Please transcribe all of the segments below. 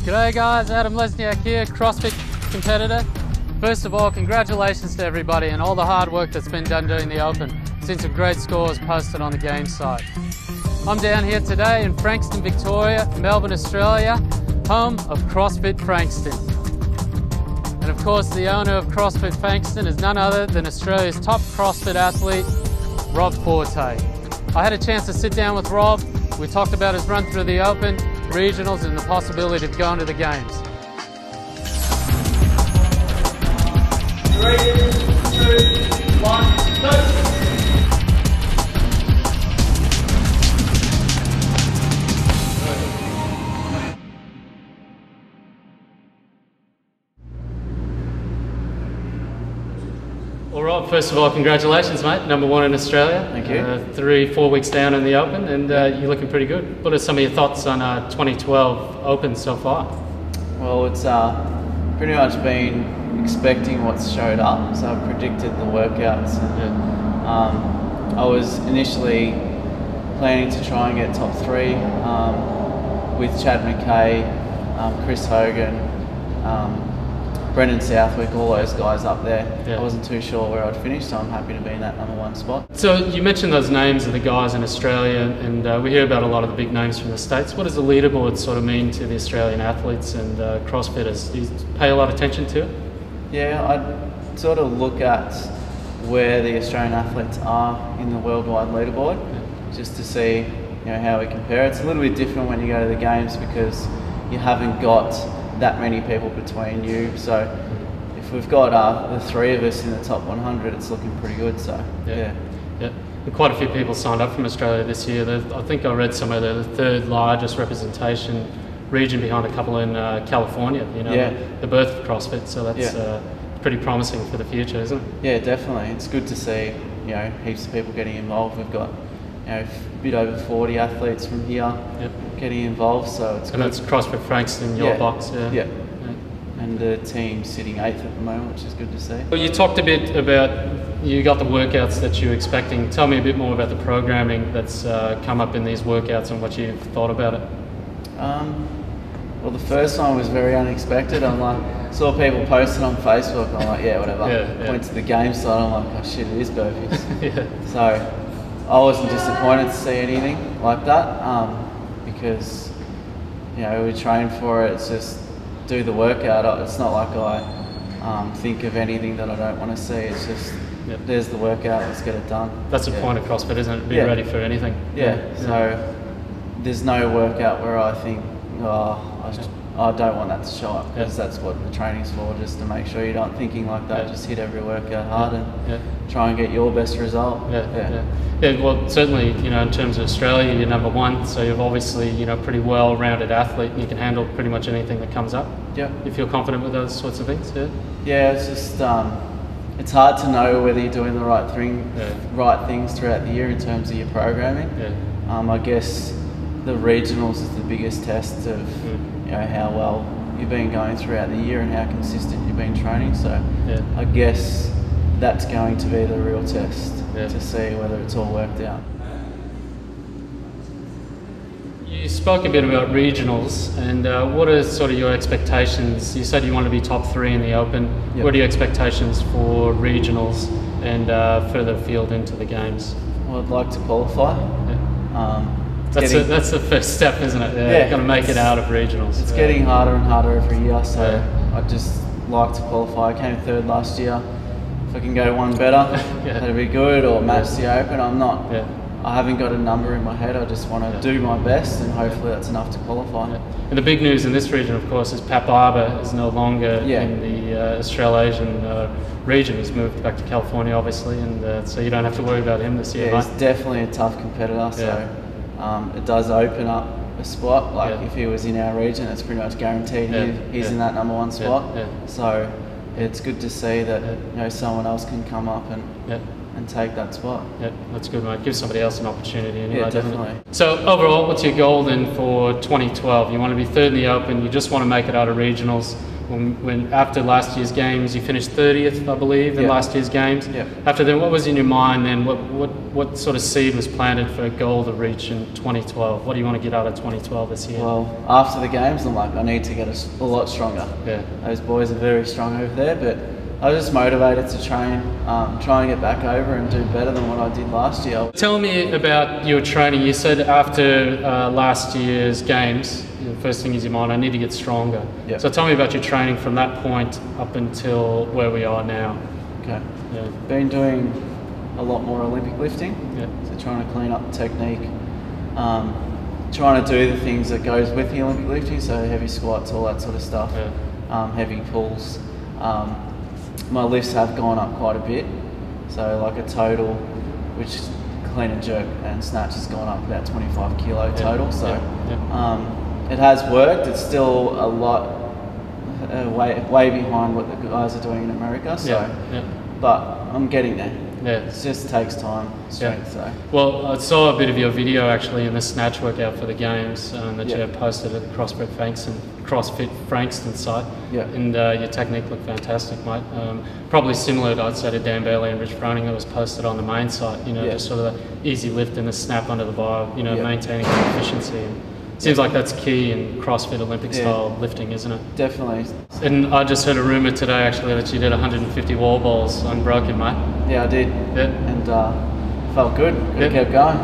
G'day guys, Adam Lesniak here, CrossFit competitor. First of all, congratulations to everybody and all the hard work that's been done during the Open. Seen some great scores posted on the game site. I'm down here today in Frankston, Victoria, Melbourne, Australia, home of CrossFit Frankston. And of course, the owner of CrossFit Frankston is none other than Australia's top CrossFit athlete, Rob Forte. I had a chance to sit down with Rob. We talked about his run through the Open, regionals, and the possibility of going to the games. 3, 2, 1, go! Well, Rob, first of all, congratulations, mate. #1 in Australia. Thank you. 3-4 weeks down in the Open, and you're looking pretty good. What are some of your thoughts on 2012 Open so far? Well, it's pretty much been expecting what's showed up, so I've predicted the workouts. I was initially planning to try and get top 3 with Chad McKay, Chris Hogan, Brendan Southwick, all those guys up there. I wasn't too sure where I'd finish, so I'm happy to be in that #1 spot. So you mentioned those names of the guys in Australia, and we hear about a lot of the big names from the States. What does the leaderboard sort of mean to the Australian athletes and CrossFitters? Do you pay a lot of attention to it? Yeah, I'd sort of look at where the Australian athletes are in the worldwide leaderboard, just to see how we compare. It's a little bit different when you go to the games because you haven't got that many people between you. So if we've got the 3 of us in the top 100, it's looking pretty good. So yeah. And quite a few people signed up from Australia this year. I think I read somewhere they're the 3rd largest representation region behind a couple in California. The birth of CrossFit. So that's pretty promising for the future, isn't it? Yeah, definitely. It's good to see heaps of people getting involved. We've got a bit over 40 athletes from here getting involved, so it's good. And that's CrossFit Frankston, your box, yeah. And the team's sitting 8th at the moment, which is good to see. Well, you talked a bit about, you got the workouts that you're expecting. Tell me a bit more about the programming that's come up in these workouts and what you've thought about it. Well, the first one was very unexpected. I'm like, saw people posting on Facebook, I'm like, yeah, whatever. Went to the game site, I'm like, oh shit, it is burpees. So I wasn't disappointed to see anything like that, because we train for it. It's just do the workout. It's not like I think of anything that I don't want to see. It's just there's the workout. Let's get it done. That's the point of CrossFit, isn't it? Be ready for anything. So there's no workout where I think, I don't want that to show up, because that's what the training's for, just to make sure you're not thinking like that. Just hit every workout hard and try and get your best result. Well, certainly, in terms of Australia, you're #1, so you're obviously, pretty well-rounded athlete, and you can handle pretty much anything that comes up. You feel confident with those sorts of things? Yeah, it's just, it's hard to know whether you're doing the right things throughout the year in terms of your programming. I guess the regionals is the biggest test of how well you've been going throughout the year and how consistent you've been training. So I guess that's going to be the real test to see whether it's all worked out. You spoke a bit about regionals, and what are sort of your expectations? You said you want to be top 3 in the Open. What are your expectations for regionals and further afield into the games? Well, I'd like to qualify. That's the first step, isn't it? You've got to make it out of regionals. It's getting harder and harder every year, so I'd just like to qualify. I came 3rd last year. If I can go one better, that'd be good, or match the Open. I haven't got a number in my head. I just want to do my best, and hopefully that's enough to qualify. And the big news in this region, of course, is Pat Barber is no longer in the Australasian region. He's moved back to California, obviously, and so you don't have to worry about him this year. He's definitely a tough competitor, so it does open up a spot. Like if he was in our region, it's pretty much guaranteed he's in that #1 spot. So it's good to see that someone else can come up and take that spot. That's good, mate. Give somebody else an opportunity anyway. Definitely. So overall, what's your goal then for 2012? You want to be 3rd in the Open. You just want to make it out of regionals. when after last year's games, you finished 30th, I believe, in last year's games. Yeah. After then, what was in your mind then? What sort of seed was planted for a goal to reach in 2012? What do you want to get out of 2012 this year? Well, after the games, I'm like, I need to get a lot stronger. Yeah. Those boys are very strong over there, but I was just motivated to train, try and get back over and do better than what I did last year. Tell me about your training. You said after last year's games, the first thing is your mind, I need to get stronger. Yep. So tell me about your training from that point up until where we are now. Okay. Yeah. Been doing a lot more Olympic lifting. Yeah. So trying to clean up the technique. Trying to do the things that goes with the Olympic lifting, so heavy squats, all that sort of stuff. Yeah. Heavy pulls. My lifts have gone up quite a bit, so like a total, which is clean and jerk and snatch has gone up about 25 kilo total. So it has worked. It's still a lot way behind what the guys are doing in America. So, but I'm getting there. Yeah, it just takes time, strength. So. Well, I saw a bit of your video actually in the snatch workout for the games that you had posted at the CrossFit Frankston site. Yeah. And your technique looked fantastic, mate. Probably similar, I'd say, to Dan Bailey and Rich Froning that was posted on the main site. You know, just sort of the easy lift and the snap under the bar. You know, maintaining efficiency. And seems like that's key in CrossFit Olympic style lifting, isn't it? Definitely. And I just heard a rumour today actually that you did 150 wall balls unbroken, mate. Yeah, I did. Yeah. And felt good. Could have kept going.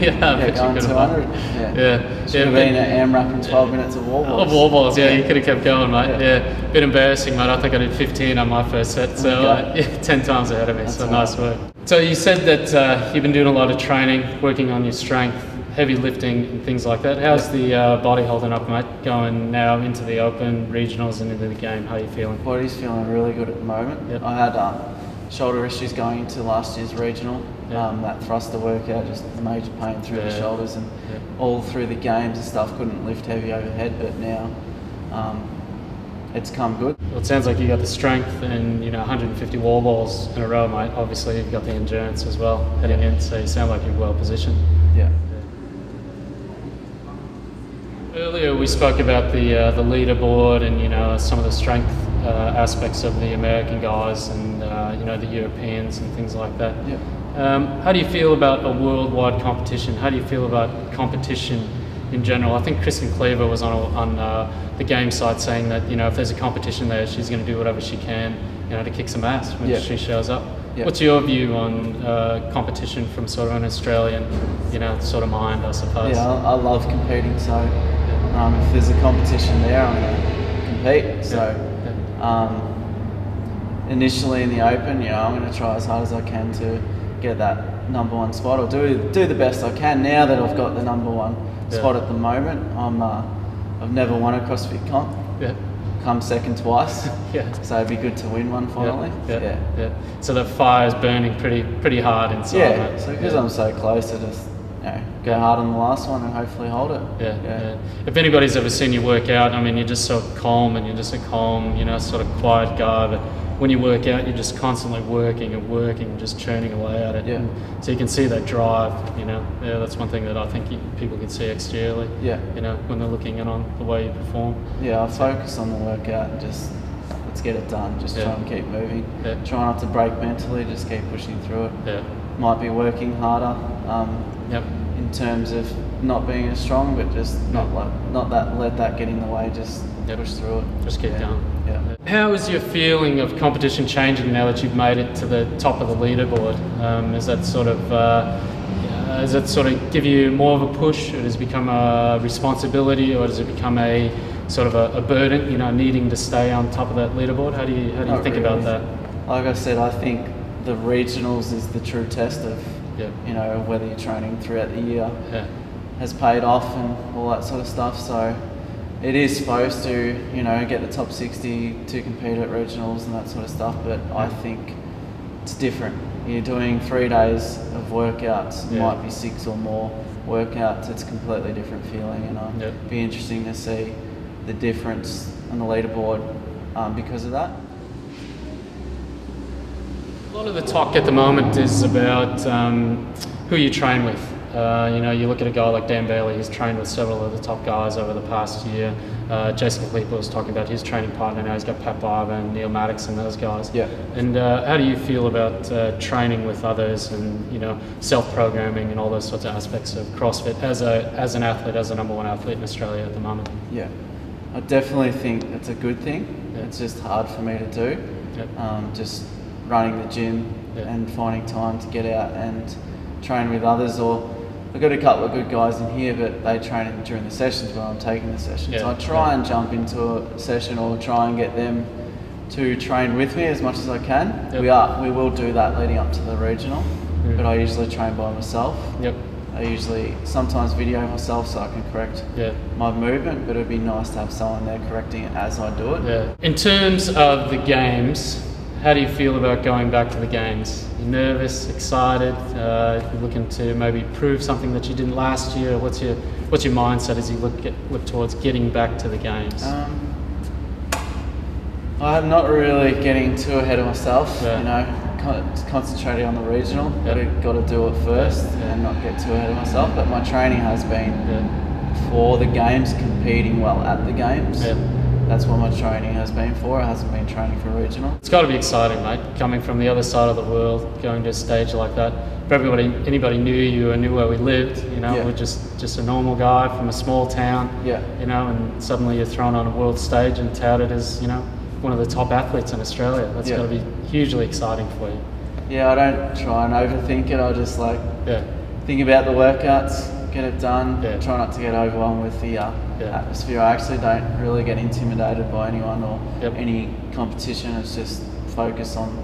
Yeah, going 200. Should have been at AMRAP in 12 minutes of wall balls. Of wall balls, you could have kept going, mate. Yeah. Bit embarrassing, mate. I think I did 15 on my first set, so 10 times ahead of me. That's so nice work. So you said that you've been doing a lot of training, working on your strength, heavy lifting and things like that. How's the body holding up, mate? Going now into the open, regionals and into the game, how are you feeling? Body's feeling really good at the moment. Yep. I had shoulder issues going into last year's regional. That thruster workout, just major pain through the shoulders and all through the games and stuff. Couldn't lift heavy overhead, but now it's come good. Well, it sounds like you got the strength and 150 wall balls in a row, mate. Obviously you've got the endurance as well heading in, so you sound like you're well positioned. Yeah. Earlier we spoke about the leaderboard and some of the strength aspects of the American guys and the Europeans and things like that. Yeah. How do you feel about a worldwide competition? How do you feel about competition in general? I think Kristen Cleaver was on the game site saying that if there's a competition there, she's going to do whatever she can to kick some ass when she shows up. Yeah. What's your view on competition from sort of an Australian sort of mind, I suppose? Yeah, I love competing, so if there's a competition there, I'm going to compete. So initially in the open, I'm going to try as hard as I can to get that #1 spot, or do the best I can. Now that I've got the #1 spot at the moment, I've never won a CrossFit comp. Yeah. Come second twice. So it'd be good to win one finally. Yeah. So the fire's burning pretty hard inside. Yeah. So because I'm so close to just go hard on the last one and hopefully hold it. Yeah. If anybody's ever seen you work out, I mean, you're just so calm and you're just a calm, sort of quiet guy. But when you work out, you're just constantly working and just churning away at it. Yeah. And so you can see that drive. That's one thing that I think people can see exteriorly. Yeah. When they're looking in on the way you perform. Yeah, I focus on the workout and just let's get it done. Just try and keep moving. Yeah. Try not to break mentally. Just keep pushing through it. Yeah. Might be working harder. In terms of not being as strong, but just let that get in the way. Just push through it. Just keep going. Yeah. How is your feeling of competition changing now that you've made it to the top of the leaderboard? Is that does it sort of give you more of a push, or does it become a responsibility, or does it become a sort of a burden? Needing to stay on top of that leaderboard. How do you think about that? Like I said, I think the regionals is the true test of whether you're training throughout the year has paid off and all that sort of stuff. So it is supposed to, get the top 60 to compete at regionals and that sort of stuff, but I think it's different. You're doing 3 days of workouts, might be 6 or more workouts. It's a completely different feeling, and it'd be interesting to see the difference on the leaderboard because of that. A lot of the talk at the moment is about who you train with. You know, you look at a guy like Dan Bailey, he's trained with several of the top guys over the past year. Jason Kleeper was talking about his training partner now. He's got Pat Barber and Neil Maddox and those guys. Yeah. And how do you feel about training with others and, you know, self-programming and all those sorts of aspects of CrossFit as an athlete, as a #1 athlete in Australia at the moment? Yeah, I definitely think it's a good thing. Yeah. It's just hard for me to do. Yep. Just running the gym and finding time to get out and train with others, or I've got a couple of good guys in here, but they train during the sessions when I'm taking the sessions. Yeah. I try and jump into a session or try and get them to train with me as much as I can. Yep. We will do that leading up to the regional, but I usually train by myself. Yep. I usually sometimes video myself so I can correct my movement, but it'd be nice to have someone there correcting it as I do it. Yeah. In terms of the games, how do you feel about going back to the games? You nervous, excited, looking to maybe prove something that you didn't last year? What's your mindset as you look towards getting back to the games? I'm not really getting too ahead of myself. Yeah. You know, concentrating on the regional. Got to do it first and not get too ahead of myself. But my training has been for the games, competing well at the games. Yeah. That's what my training has been for. It hasn't been training for regional. It's got to be exciting, mate, coming from the other side of the world, going to a stage like that. If anybody knew you and knew where we lived, you know, we're just a normal guy from a small town, you know, and suddenly you're thrown on a world stage and touted as, you know, one of the top athletes in Australia. That's got to be hugely exciting for you. Yeah, I don't try and overthink it. I just think about the workouts, get it done, try not to get overwhelmed with the atmosphere. I actually don't really get intimidated by anyone or any competition. It's just focus on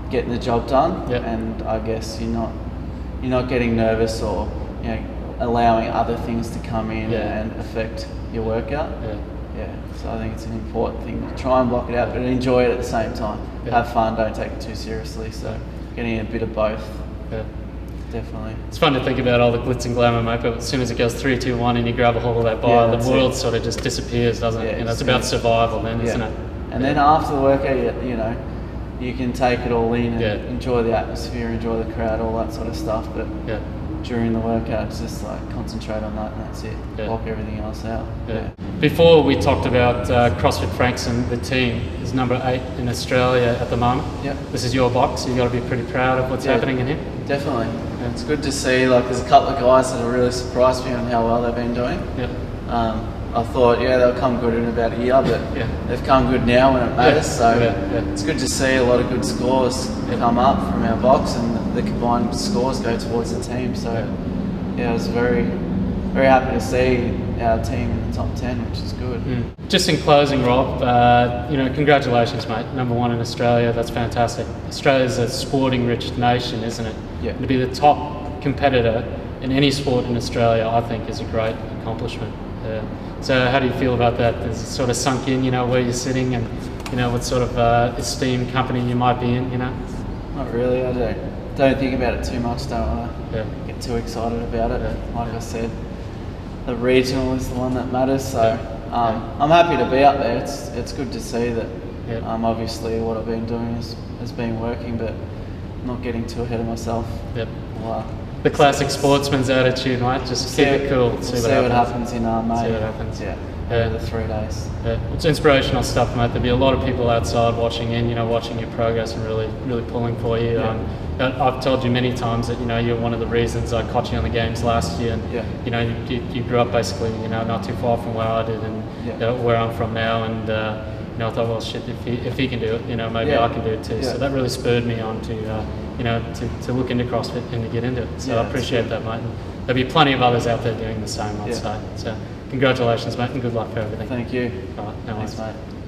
getting the job done, and I guess you're not getting nervous or, you know, allowing other things to come in and affect your workout. So I think it's an important thing to try and block it out, but enjoy it at the same time. Have fun, don't take it too seriously. So getting a bit of both. Definitely. It's fun to think about all the glitz and glamour, mate, but as soon as it goes 3, 2, 1 and you grab a hold of that bar, the world sort of just disappears, doesn't it? You know, it's about survival then, isn't it? And then after the workout, you know, you can take it all in and enjoy the atmosphere, enjoy the crowd, all that sort of stuff. But during the workout, it's just like concentrate on that and that's it. Block everything else out. Before we talked about CrossFit Frankston, the team is #8 in Australia at the moment. This is your box, so you've got to be pretty proud of what's happening in here. Definitely. It's good to see, like, there's a couple of guys that have really surprised me on how well they've been doing. I thought, they'll come good in about a year, but they've come good now when it matters. So it's good to see a lot of good scores come up from our box, and the combined scores go towards the team. So I was very, very happy to see our team in the top 10, which is good. Just in closing, Rob, you know, congratulations, mate. #1 in Australia, that's fantastic. Australia's a sporting-rich nation, isn't it? To be the top competitor in any sport in Australia, I think, is a great accomplishment. So how do you feel about that? Has it sort of sunk in, you know, where you're sitting and, you know, what sort of esteemed company you might be in, you know? Not really, I don't think about it too much, don't want to get too excited about it. Like I said, the regional is the one that matters, so I'm happy to be up there. It's good to see that obviously what I've been doing has been working, but not getting too ahead of myself. The classic sportsman's attitude, mate. Just keep it cool. See what happens in May. See what happens. Over the 3 days. It's inspirational stuff, mate. There'll be a lot of people outside watching in, you know, watching your progress and really pulling for you. I've told you many times that, you know, you're one of the reasons I caught you on the games last year, and you know, you grew up basically, you know, not too far from where I did and where I'm from now, and you know, I thought, well, shit, if he can do it, you know, maybe I can do it too. So that really spurred me on to, you know, to look into CrossFit and to get into it. So I appreciate that, mate. And there'll be plenty of others out there doing the same, I'd say. So congratulations, mate, and good luck for everything. Thank you. All right, no worries. Thanks, mate.